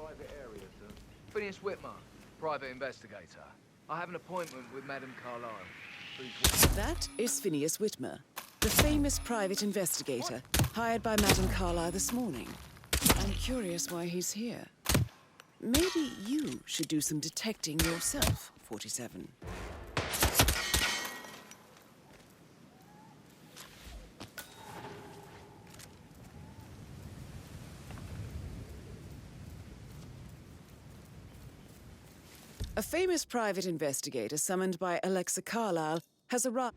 private area, sir. Phineas Whitman, private investigator. I have an appointment with Madame Carlyle. Please wait. That is Phineas Whitmer, the famous private investigator hired by Madame Carlyle this morning. I'm curious why he's here. Maybe you should do some detecting yourself, 47. A famous private investigator summoned by Alexa Carlyle has arrived.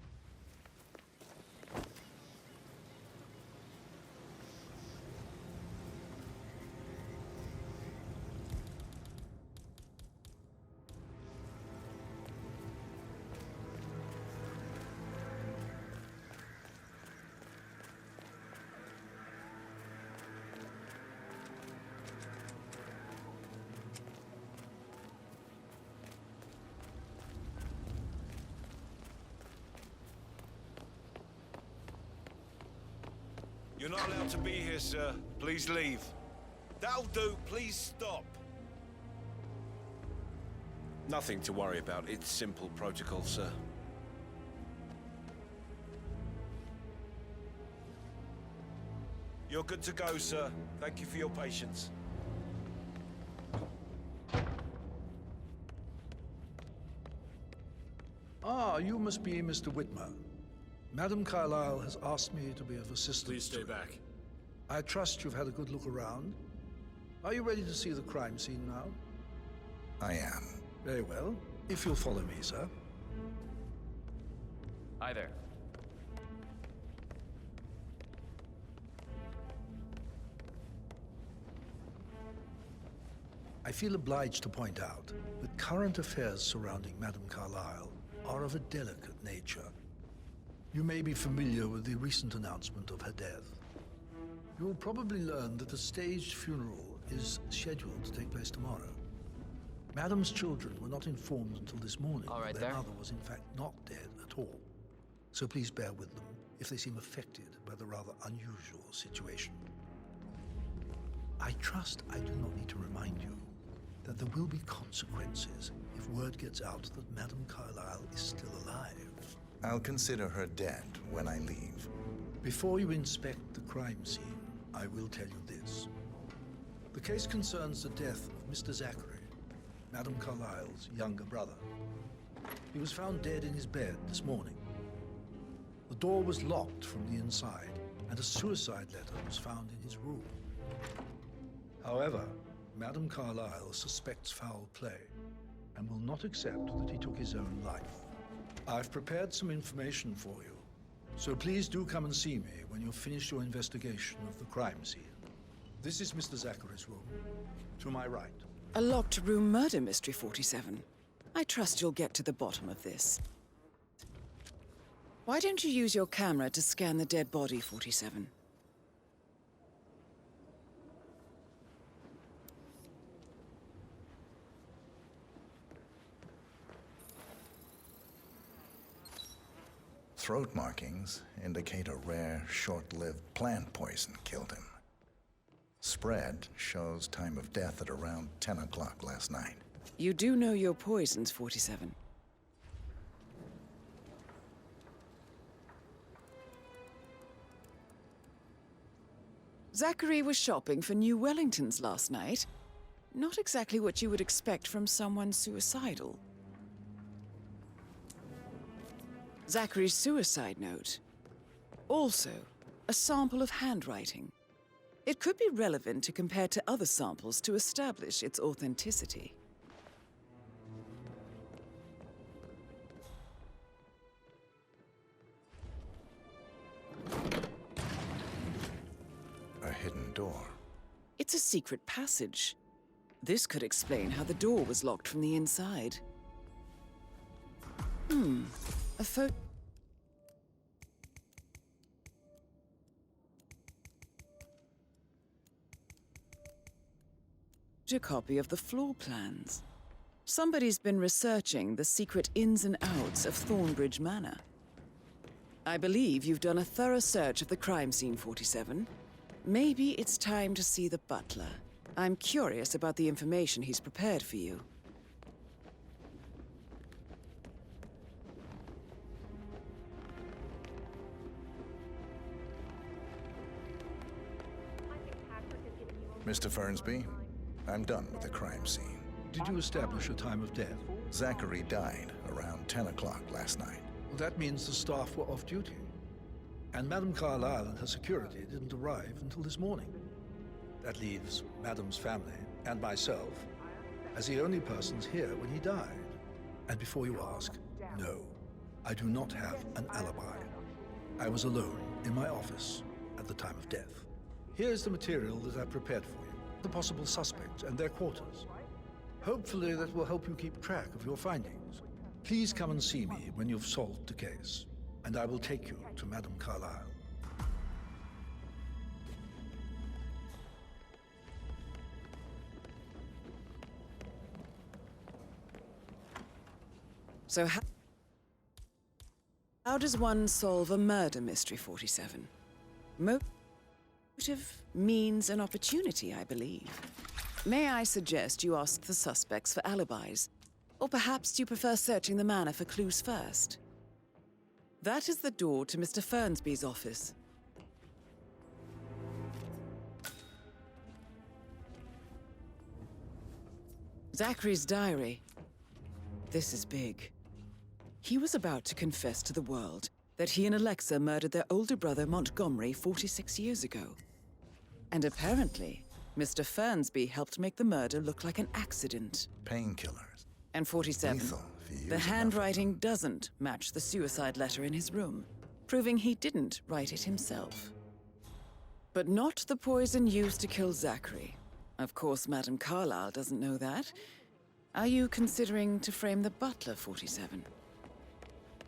You're not allowed to be here, sir. Please leave. That'll do. Please stop. Nothing to worry about. It's simple protocol, sir. You're good to go, sir. Thank you for your patience. Ah, you must be Mr. Whitmer. Madame Carlyle has asked me to be of assistance. Please stay back. I trust you've had a good look around. Are you ready to see the crime scene now? I am. Very well. If you'll follow me, sir. Hi there. I feel obliged to point out that current affairs surrounding Madame Carlyle are of a delicate nature. You may be familiar with the recent announcement of her death. You will probably learn that a staged funeral is scheduled to take place tomorrow. Madame's children were not informed until this morning that their mother was in fact not dead at all. So please bear with them if they seem affected by the rather unusual situation. I trust I do not need to remind you that there will be consequences if word gets out that Madame Carlyle is still alive. I'll consider her dead when I leave. Before you inspect the crime scene, I will tell you this. The case concerns the death of Mr. Zachary, Madame Carlyle's younger brother. He was found dead in his bed this morning. The door was locked from the inside, and a suicide letter was found in his room. However, Madame Carlyle suspects foul play and will not accept that he took his own life. I've prepared some information for you, so please do come and see me when you've finished your investigation of the crime scene. This is Mr. Zachary's room, to my right. A locked room murder mystery, 47. I trust you'll get to the bottom of this. Why don't you use your camera to scan the dead body, 47? Throat markings indicate a rare, short-lived plant poison killed him. Spread shows time of death at around 10 o'clock last night. You do know your poisons, 47. Zachary was shopping for New Wellingtons last night. Not exactly what you would expect from someone suicidal. Zachary's suicide note. Also, a sample of handwriting. It could be relevant to compare to other samples to establish its authenticity. A hidden door. It's a secret passage. This could explain how the door was locked from the inside. A copy of the floor plans. Somebody's been researching the secret ins and outs of Thornbridge Manor. I believe you've done a thorough search of the crime scene, 47. Maybe it's time to see the butler. I'm curious about the information he's prepared for you. Mr. Fernsby, I'm done with the crime scene. Did you establish a time of death? Zachary died around 10 o'clock last night. Well, that means the staff were off duty. And Madame Carlyle and her security didn't arrive until this morning. That leaves Madame's family and myself as the only persons here when he died. And before you ask, no, I do not have an alibi. I was alone in my office at the time of death. Here's the material that I prepared for you, the possible suspects and their quarters. Hopefully that will help you keep track of your findings. Please come and see me when you've solved the case, and I will take you to Madame Carlyle. So how does one solve a murder mystery, 47? Motive, means, and opportunity, I believe. May I suggest you ask the suspects for alibis? Or perhaps you prefer searching the manor for clues first? That is the door to Mr. Fernsby's office. Zachary's diary. This is big. He was about to confess to the world that he and Alexa murdered their older brother Montgomery 46 years ago. And apparently, Mr. Fernsby helped make the murder look like an accident. Painkillers. And 47, Lethal if you use the enough of handwriting doesn't match the suicide letter in his room, proving he didn't write it himself. But not the poison used to kill Zachary. Of course, Madame Carlyle doesn't know that. Are you considering to frame the butler, 47?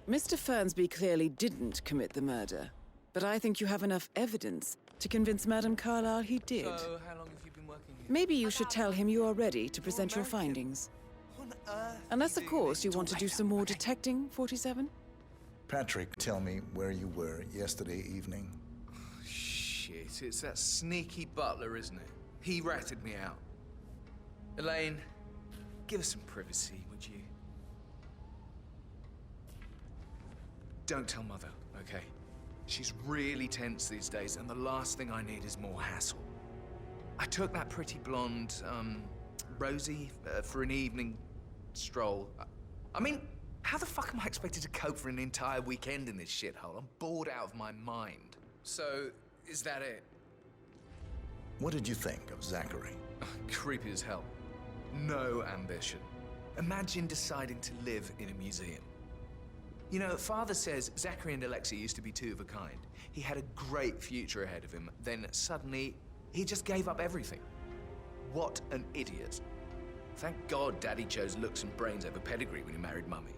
Mr. Fernsby clearly didn't commit the murder, but I think you have enough evidence to convince Madame Carlyle he did. So, how long have you been working here? Maybe you should tell him you are ready to present your findings. On earth Unless, of course, you want to do some more Okay. detecting, 47? Patrick, tell me where you were yesterday evening. Shit, it's that sneaky butler, isn't it? He ratted me out. Elaine, give us some privacy, would you? Don't tell Mother, okay? She's really tense these days, and the last thing I need is more hassle. I took that pretty blonde, Rosie, for an evening stroll. I mean, how the fuck am I expected to cope for an entire weekend in this shithole? I'm bored out of my mind. So, is that it? What did you think of Zachary? Creepy as hell. No ambition. Imagine deciding to live in a museum. You know, Father says Zachary and Alexa used to be two of a kind. He had a great future ahead of him, then suddenly, he just gave up everything. What an idiot. Thank God Daddy chose looks and brains over pedigree when he married Mummy.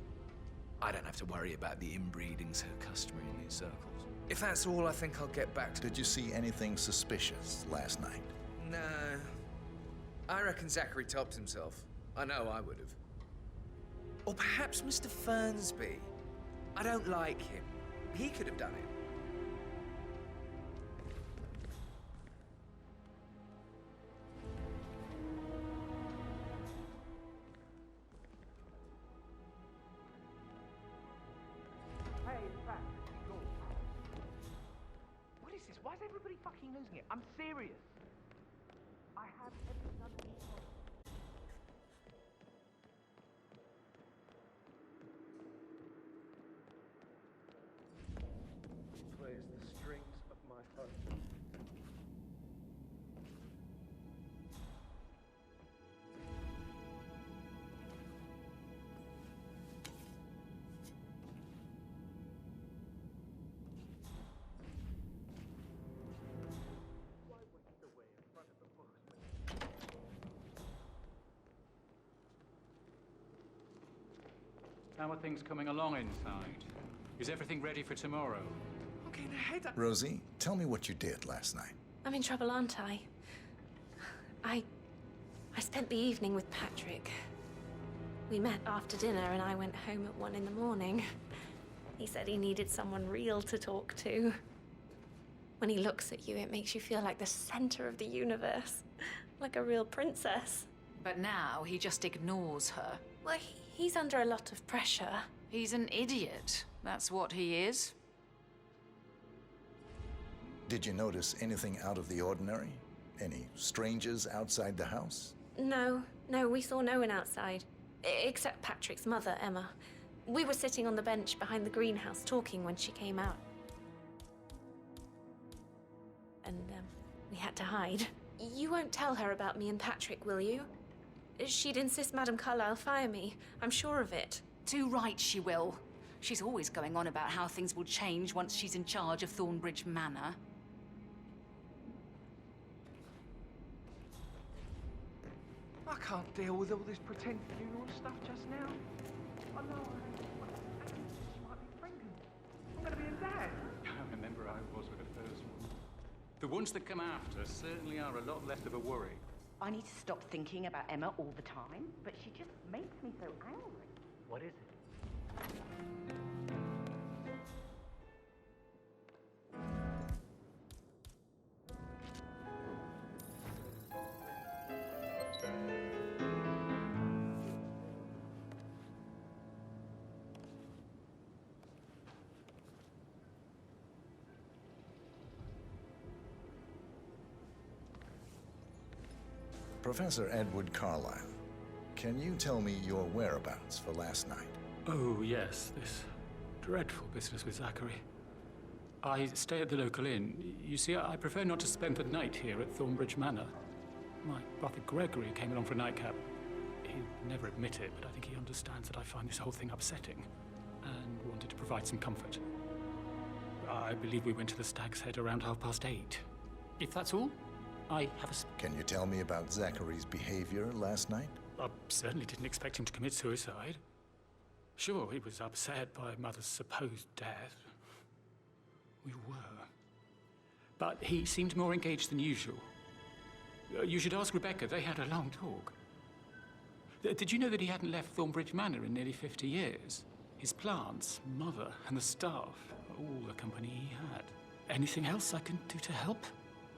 I don't have to worry about the inbreeding so customary in these circles. If that's all, I think I'll get back to... Did you see anything suspicious last night? No. I reckon Zachary topped himself. I know I would have. Or perhaps Mr. Fernsby. I don't like him. He could have done it. What is this? Why is everybody fucking losing it? I'm serious. I have everything under control. Plays the strings of my heart. Why waste away in front of the postman? How are things coming along inside? Is everything ready for tomorrow? Okay, now head up. Rosie, tell me what you did last night. I'm in trouble, aren't I? I spent the evening with Patrick. We met after dinner and I went home at 1 in the morning. He said he needed someone real to talk to. When he looks at you, it makes you feel like the center of the universe. like a real princess. But now he just ignores her. Well, he's under a lot of pressure. He's an idiot. That's what he is. Did you notice anything out of the ordinary? Any strangers outside the house? No, we saw no one outside. Except Patrick's mother, Emma. We were sitting on the bench behind the greenhouse talking when she came out. And, we had to hide. You won't tell her about me and Patrick, will you? She'd insist Madame Carlyle fire me. I'm sure of it. Too right she will. She's always going on about how things will change once she's in charge of Thornbridge Manor. I can't deal with all this pretend funeral stuff just now. I know she might be pregnant. I'm gonna be a dad. I remember how it was with the first one. The ones that come after certainly are a lot less of a worry. I need to stop thinking about Emma all the time, but she just makes me so angry. What is it? Professor Edward Carlyle, can you tell me your whereabouts for last night? Oh, yes, this dreadful business with Zachary. I stay at the local inn. You see, I prefer not to spend the night here at Thornbridge Manor. My brother Gregory came along for a nightcap. He'd never admit it, but I think he understands that I find this whole thing upsetting and wanted to provide some comfort. I believe we went to the Stag's Head around 8:30. If that's all, I have a... Can you tell me about Zachary's behavior last night? I certainly didn't expect him to commit suicide. Sure, he was upset by Mother's supposed death. We were. But he seemed more engaged than usual. You should ask Rebecca. They had a long talk. Did you know that he hadn't left Thornbridge Manor in nearly 50 years? His plants, Mother, and the staff, all the company he had. Anything else I can do to help?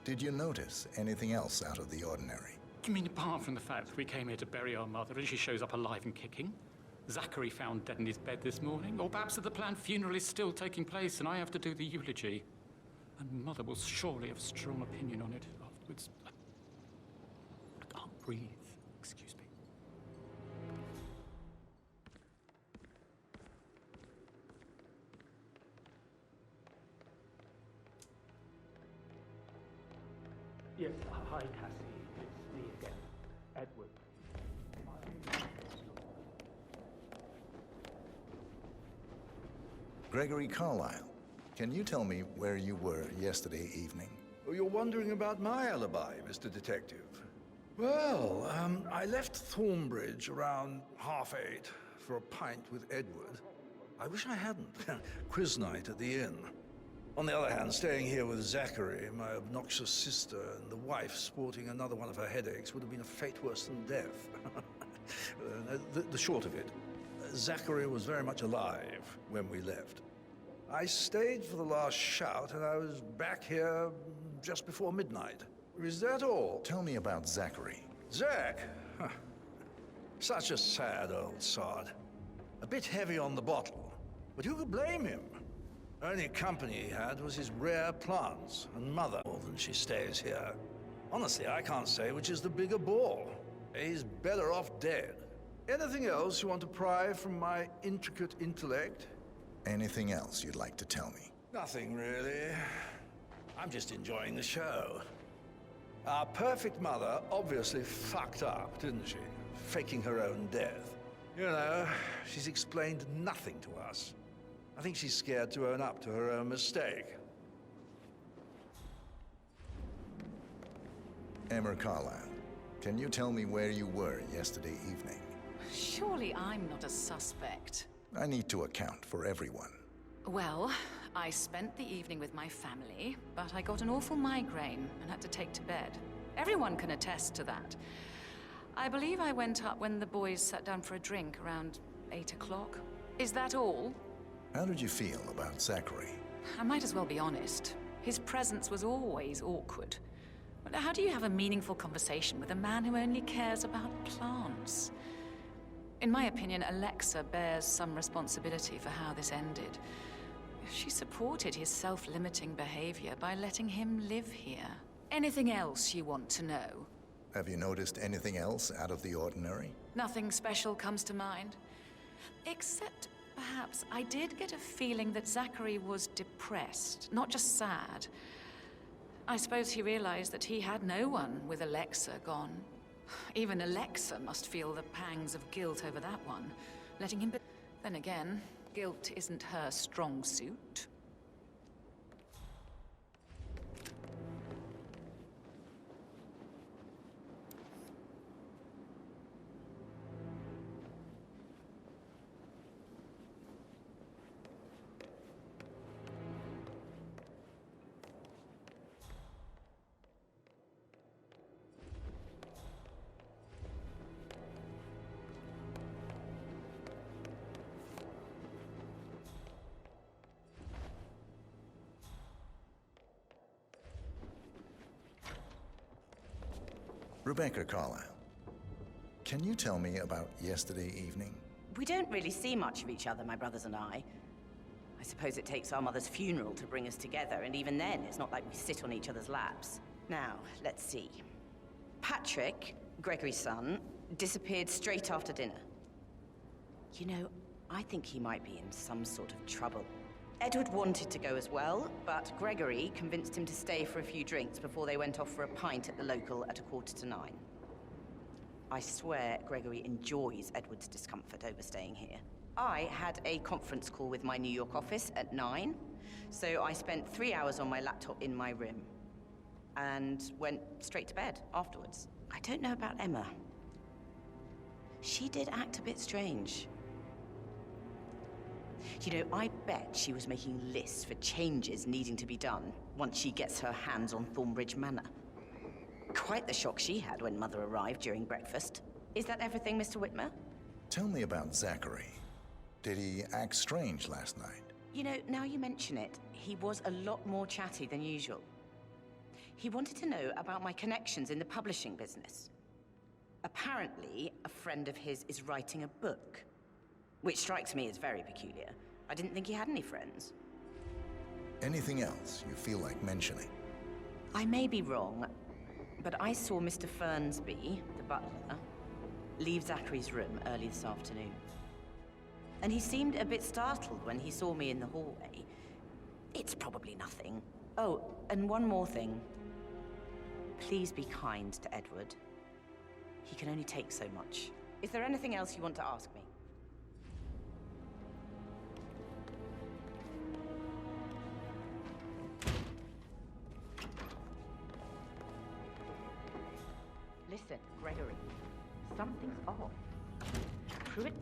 Did you notice anything else out of the ordinary? You mean apart from the fact that we came here to bury our mother and she shows up alive and kicking? Zachary found dead in his bed this morning? Or perhaps that the planned funeral is still taking place and I have to do the eulogy? And Mother will surely have a strong opinion on it afterwards. I can't breathe. Excuse me. Yes, hi, Cassie. It's me again. Edward. Gregory Carlyle, can you tell me where you were yesterday evening? Oh, you're wondering about my alibi, Mr. Detective. Well, I left Thornbridge around 8:30 for a pint with Edward. I wish I hadn't. Quiz night at the inn. On the other hand, staying here with Zachary, my obnoxious sister, and the wife sporting another one of her headaches would have been a fate worse than death. The short of it, Zachary was very much alive when we left. I stayed for the last shout, and I was back here just before midnight. Is that all? Tell me about Zachary. Zach? Huh. Such a sad old sod. A bit heavy on the bottle, but who could blame him? Only company he had was his rare plants, and Mother more than she stays here. Honestly, I can't say which is the bigger ball. He's better off dead. Anything else you want to pry from my intricate intellect? Anything else you'd like to tell me? Nothing, really. I'm just enjoying the show. Our perfect mother obviously fucked up, didn't she? Faking her own death. You know, she's explained nothing to us. I think she's scared to own up to her own mistake. Emma Carlyle, can you tell me where you were yesterday evening? Surely I'm not a suspect. I need to account for everyone. Well, I spent the evening with my family, but I got an awful migraine and had to take to bed. Everyone can attest to that. I believe I went up when the boys sat down for a drink around 8 o'clock. Is that all? How did you feel about Zachary? I might as well be honest. His presence was always awkward. But how do you have a meaningful conversation with a man who only cares about plants? In my opinion, Alexa bears some responsibility for how this ended. She supported his self-limiting behavior by letting him live here. Anything else you want to know? Have you noticed anything else out of the ordinary? Nothing special comes to mind. Except, perhaps, I did get a feeling that Zachary was depressed, not just sad. I suppose he realized that he had no one with Alexa gone. Even Alexa must feel the pangs of guilt over that one, letting him be. Then again, guilt isn't her strong suit. Rebecca Carlyle, can you tell me about yesterday evening? We don't really see much of each other, my brothers and I. I suppose it takes our mother's funeral to bring us together, and even then, it's not like we sit on each other's laps. Now, let's see. Patrick, Gregory's son, disappeared straight after dinner. You know, I think he might be in some sort of trouble. Edward wanted to go as well, but Gregory convinced him to stay for a few drinks before they went off for a pint at the local at 9:15. I swear Gregory enjoys Edward's discomfort over staying here. I had a conference call with my New York office at 9, so I spent 3 hours on my laptop in my room and went straight to bed afterwards. I don't know about Emma. She did act a bit strange. You know, I bet she was making lists for changes needing to be done once she gets her hands on Thornbridge Manor. Quite the shock she had when Mother arrived during breakfast. Is that everything, Mr. Whitmer? Tell me about Zachary. Did he act strange last night? You know, now you mention it, he was a lot more chatty than usual. He wanted to know about my connections in the publishing business. Apparently, a friend of his is writing a book, which strikes me as very peculiar. I didn't think he had any friends. Anything else you feel like mentioning? I may be wrong, but I saw Mr. Fernsby, the butler, leave Zachary's room early this afternoon. And he seemed a bit startled when he saw me in the hallway. It's probably nothing. Oh, and one more thing. Please be kind to Edward. He can only take so much. Is there anything else you want to ask me? Listen, Gregory, something's off. Pruitt.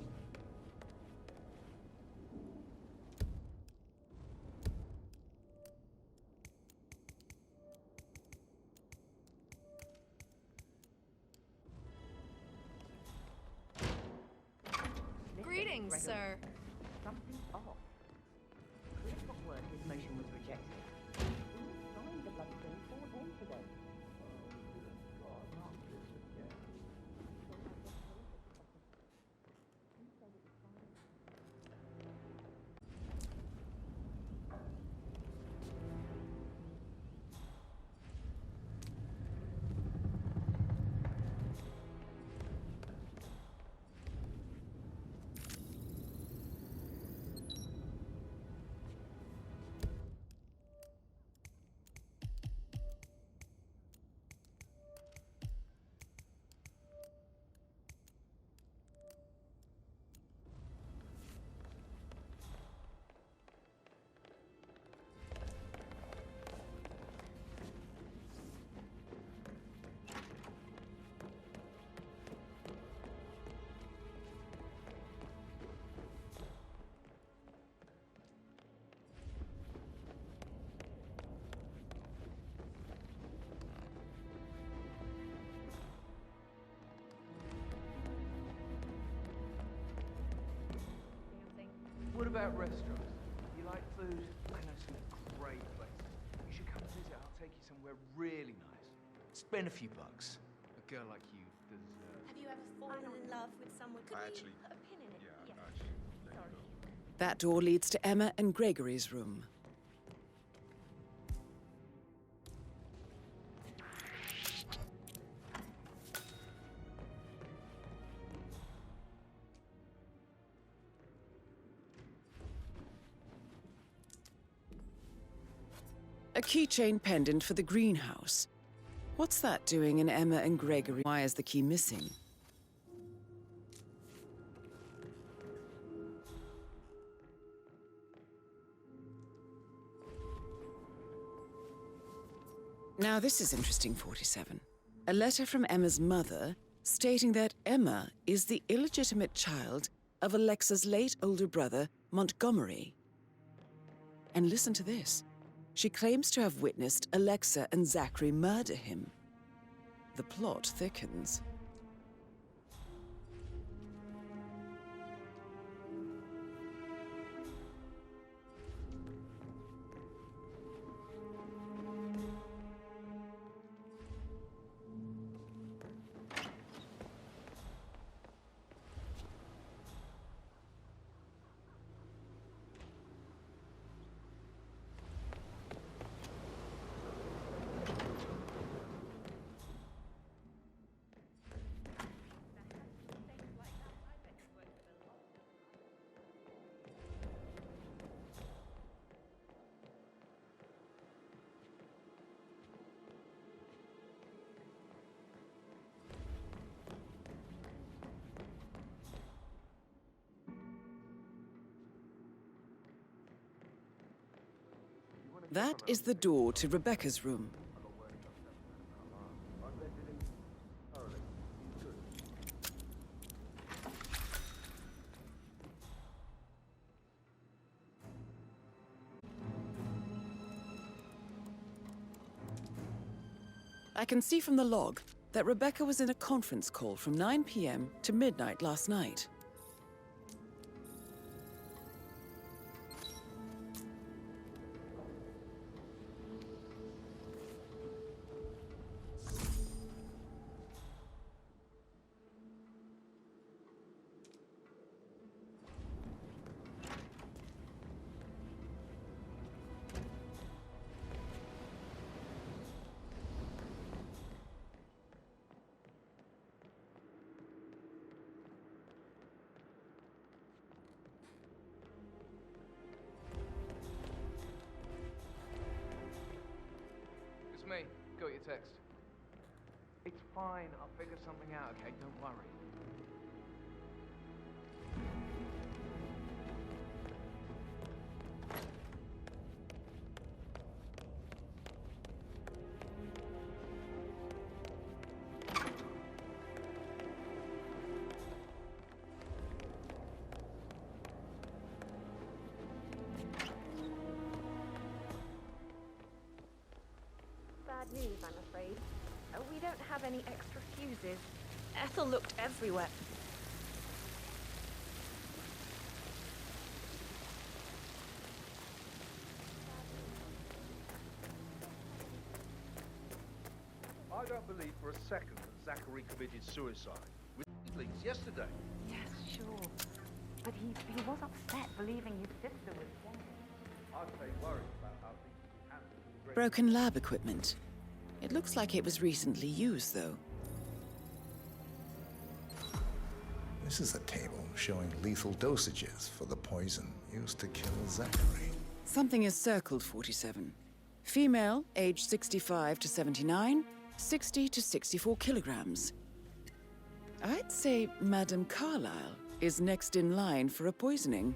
Greetings, sir. Something's off. Pruitt got word his motion was rejected. Who signed the bloody thing 4 days ago? What about restaurants? You like food? I know some great places. You should come visit. I'll take you somewhere really nice. Spend a few bucks. A girl like you deserves. Have you ever fallen in love with someone? Could we put a pin in it? Yeah. Sorry. That door leads to Emma and Gregory's room. A keychain pendant for the greenhouse. What's that doing in Emma and Gregory? Why is the key missing? Now this is interesting, 47. A letter from Emma's mother stating that Emma is the illegitimate child of Alexa's late older brother, Montgomery. And listen to this. She claims to have witnessed Alexa and Zachary murder him. The plot thickens. That is the door to Rebecca's room. I can see from the log that Rebecca was in a conference call from 9 p.m. to midnight last night. It's me. Got your text. It's fine. I'll figure something out, okay? Don't worry. Bad news, I'm afraid. We don't have any extra fuses. Ethel looked everywhere. I don't believe for a second that Zachary committed suicide. With leaks yesterday. Yes, sure. But he was upset believing his sister was dead. I'm very worried about how things will be handled. Broken lab equipment. It looks like it was recently used, though. This is a table showing lethal dosages for the poison used to kill Zachary. Something is circled, 47. Female, age 65 to 79, 60 to 64 kilograms. I'd say Madame Carlyle is next in line for a poisoning.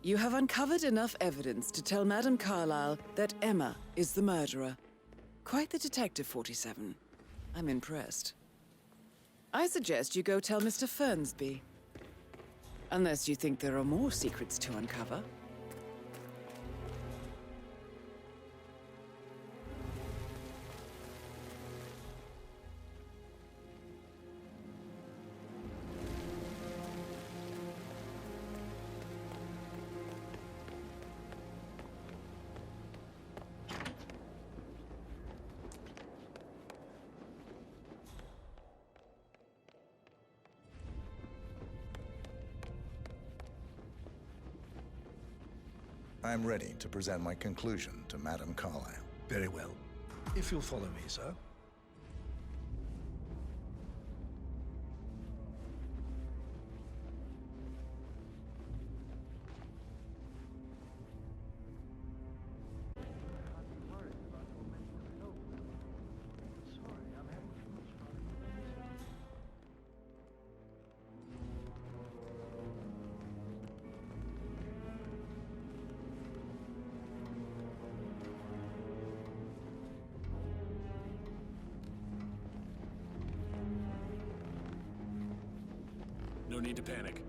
You have uncovered enough evidence to tell Madame Carlyle that Emma is the murderer. Quite the detective, 47. I'm impressed. I suggest you go tell Mr. Fernsby. Unless you think there are more secrets to uncover. I'm ready to present my conclusion to Madame Carlyle. Very well. If you'll follow me, sir. No need to panic.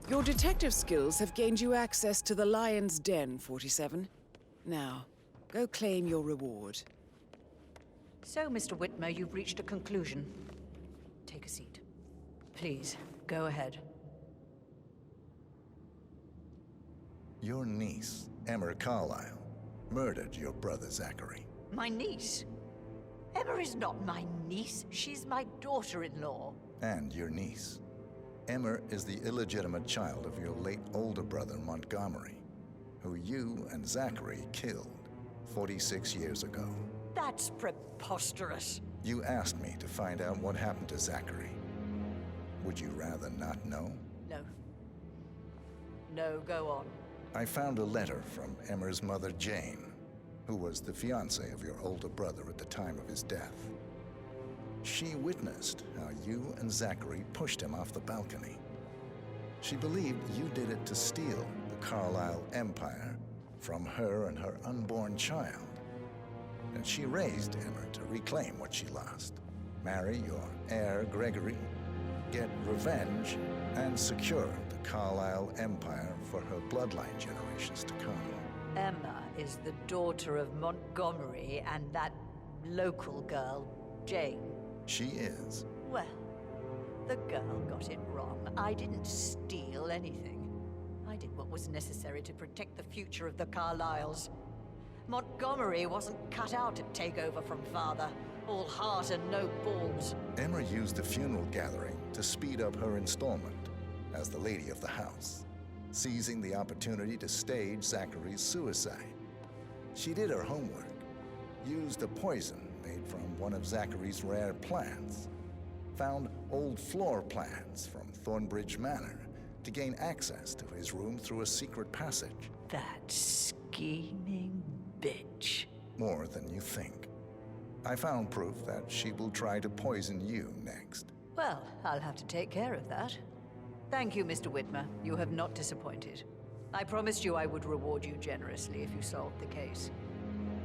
Your detective skills have gained you access to the Lion's Den, 47. Now, go claim your reward. So, Mr. Whitmer, you've reached a conclusion. Take a seat. Please, go ahead. Your niece, Emma Carlyle, murdered your brother Zachary. My niece? Emma is not my niece. She's my daughter-in-law. And your niece. Emma is the illegitimate child of your late older brother Montgomery, who you and Zachary killed 46 years ago. That's preposterous. You asked me to find out what happened to Zachary. Would you rather not know? No. No, go on. I found a letter from Emma's mother, Jane, who was the fiancée of your older brother at the time of his death. She witnessed how you and Zachary pushed him off the balcony. She believed you did it to steal the Carlyle empire from her and her unborn child. And she raised Emma to reclaim what she lost, marry your heir Gregory, get revenge, and secure the Carlyle empire for her bloodline generations to come. Emma is the daughter of Montgomery and that local girl, Jane. She is. Well, the girl got it wrong. I didn't steal anything. I did what was necessary to protect the future of the Carlyles. Montgomery wasn't cut out to take over from father. All heart and no balls. Emma used the funeral gathering to speed up her installment as the lady of the house, seizing the opportunity to stage Zachary's suicide. She did her homework, used a poison made from one of Zachary's rare plants, found old floor plans from Thornbridge Manor to gain access to his room through a secret passage. That scheming bitch. More than you think. I found proof that she will try to poison you next. Well, I'll have to take care of that. Thank you, Mr. Whitmer. You have not disappointed. I promised you I would reward you generously if you solved the case.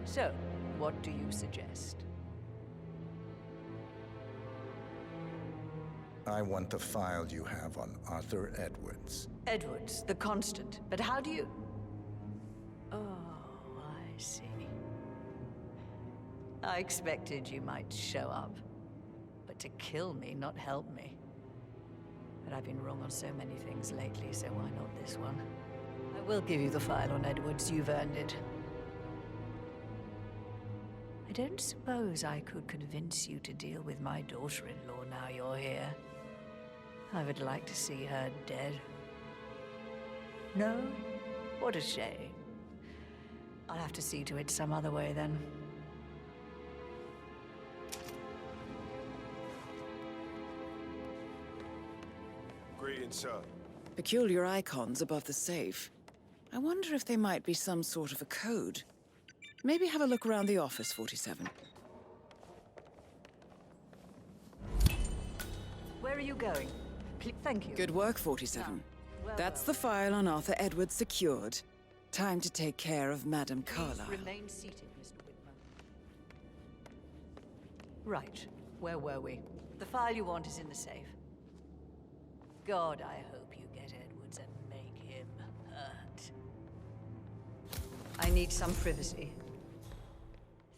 So, what do you suggest? I want the file you have on Arthur Edwards. Edwards, the Constant. But how do you... Oh, I see. I expected you might show up. But to kill me, not help me. But I've been wrong on so many things lately, so why not this one? I will give you the file on Edwards. You've earned it. I don't suppose I could convince you to deal with my daughter-in-law now you're here. I would like to see her dead. No? What a shame. I'll have to see to it some other way then. Greetings, sir. Peculiar icons above the safe. I wonder if they might be some sort of a code. Maybe have a look around the office, 47. Where are you going? Thank you. Good work, 47. That's the file on Arthur Edwards secured. Time to take care of Madame Carlyle. Remain seated, Mr. Whitmer. Right. Where were we? The file you want is in the safe. God, I hope you get Edwards and make him hurt. I need some privacy.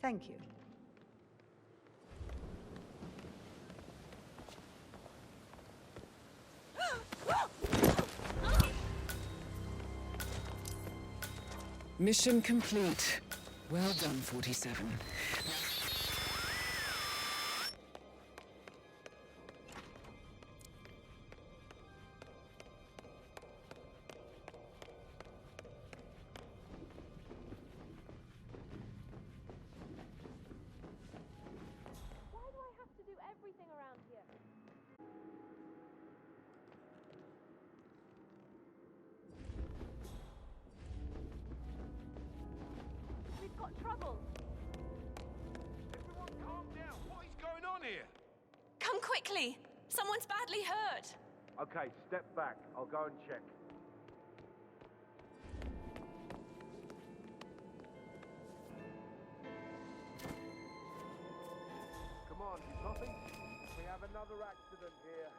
Thank you. Mission complete. Well done, 47. We've got trouble. Everyone calm down. What is going on here? Come quickly! Someone's badly hurt! Okay, step back. I'll go and check. Come on, you copy? We have another accident here.